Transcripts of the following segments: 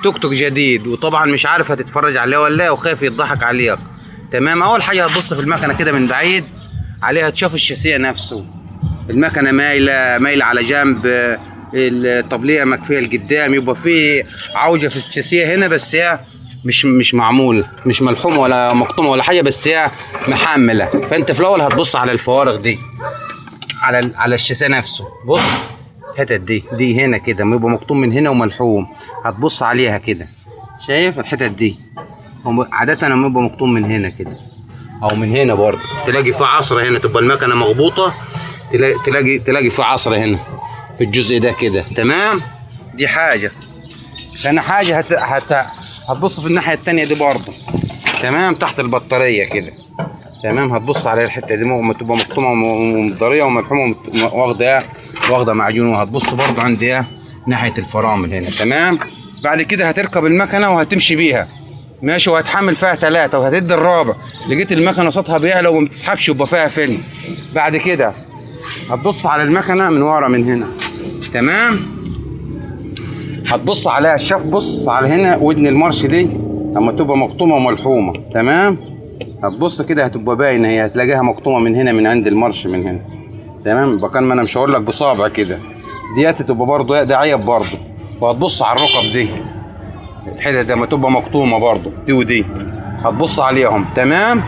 توك توك جديد، وطبعا مش عارف هتتفرج عليه ولا لا، وخايف يضحك عليك. تمام. اول حاجه هتبص في المكنه كده من بعيد عليها، تشوف الشاسيه نفسه. المكنه مايله على جنب، الطبليه مكفيه لقدام، يبقى في عوجه في الشاسيه هنا، بس هي مش معمول، مش ملحومه ولا مقطومه ولا حاجه، بس هي محمله. فانت في الاول هتبص على الفوارغ دي، على الشاسيه نفسه. بص الحتت دي هنا كده يبقى مقطوم من هنا وملحوم، هتبص عليها كده. شايف الحتت دي عادة لما يبقى مقطوم من هنا كده او من هنا برضه، تلاقي في عصرة هنا، تبقى المكنة مغبوطة، تلاقي في عصرة هنا في الجزء ده كده. تمام. دي حاجة. ثاني حاجة هتبص في الناحية التانية دي برضه. تمام. تحت البطارية كده. تمام. هتبص على الحتة دي تبقى مقطومة ومضرية وملحومة واخدة معجون، وهتبص برضه عند ناحية الفرامل هنا. تمام. بعد كده هتركب المكنة وهتمشي بيها ماشي، وهتحمل فيها 3 وهتدي الرابع. لقيت المكنة صوتها بيعلى وما بتسحبش يبقى فيها فيلم. بعد كده هتبص على المكنة من ورا من هنا. تمام. هتبص عليها الشاف، بص على هنا ودن المارش دي لما تبقى مقطومة وملحومة. تمام. هتبص كده هتبقى باينة، هي هتلاقيها مقطومة من هنا من عند المارش من هنا. تمام. يبقى كان ما انا مش هقول لك بصابع كده، ديت تبقى برضه ده عيب برضه. وهتبص على الركب دي، الحتت لما تبقى مقطومه برضه دي ودي، هتبص عليهم. تمام.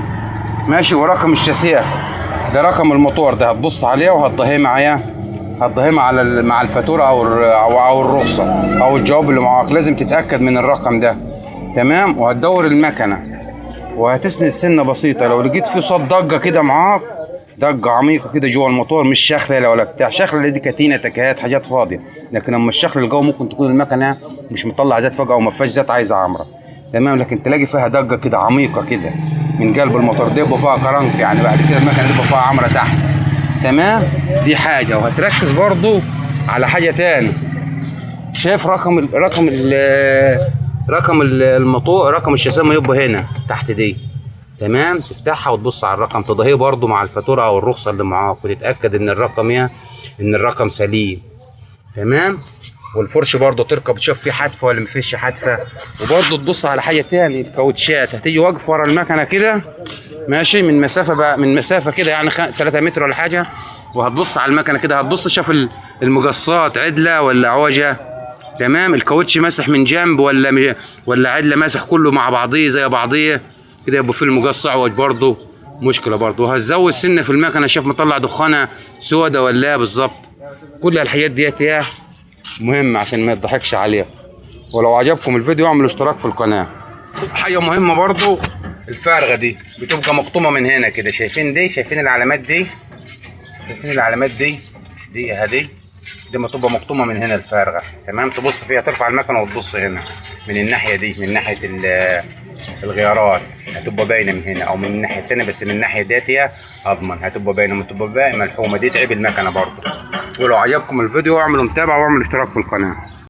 ماشي. ورقم الشاسيه ده رقم الموتور ده، هتبص عليه وهتضهيه معايا، مع الفاتوره او الرخصه او الجواب اللي معاك. لازم تتاكد من الرقم ده. تمام. وهتدور المكنه وهتسند سنه بسيطه. لو لقيت في صوت ضجه كده معاك، ضجه عميقه كده جوه الموتور، مش شخله ولا بتاع، شخله دي كتينه تكهات حاجات فاضيه. لكن اما الشخل الجو ممكن تكون المكنه مش مطلع زيت فجاه وما فيهاش زيت، عايزه عمره. تمام. لكن تلاقي فيها ضجه كده عميقه كده من قلب الموتور، دي يبقى فيها كرنك، يعني بعد كده المكنه دي يبقى فيها عمره تحت. تمام. دي حاجه. وهتركز برضو على حاجه تاني. شايف رقم الموتور، رقم الشاسيه ما يبقى هنا تحت دي. تمام. تفتحها وتبص على الرقم، تضاهيه برضو مع الفاتوره او الرخصه اللي معاك، وتتاكد ان الرقم سليم. تمام. والفرش برضو تركب تشوف فيه حدفه ولا مفيش حدفه. وبرضو تبص على حاجه تاني، الكاوتشات. هتيجي واقف ورا المكنه كده ماشي، من مسافه كده يعني 3 متر ولا حاجه، وهتبص على المكنه كده، هتبص تشوف المقصات عدله ولا عوجه. تمام. الكاوتش ماسح من جنب ولا عدله ماسح كله مع بعضيه زي بعضيه كده، يبقى في المقص عوج برضه مشكله برضه. وهتزود سنه في المكنه، شوف مطلع دخانه سودا ولا بالظبط. كل الحاجات ديت مهمه عشان ما يضحكش عليها. ولو عجبكم الفيديو اعملوا اشتراك في القناه. حاجه مهمه برضه، الفارغه دي بتبقى مقطومه من هنا كده. شايفين العلامات دي، دي ما تبقى مقطومه من هنا الفارغه. تمام. تبص فيها، ترفع المكنه وتبص هنا من الناحيه دي، من ناحيه الغيارات هتبقى باينه من هنا، او من الناحيه الثانيه، بس من الناحيه ديت هي اضمن هتبقى باينه، تبقى ملحومه. دي تعب المكنه برضه. ولو عجبكم الفيديو اعملوا متابعه واعملوا اشتراك في القناه.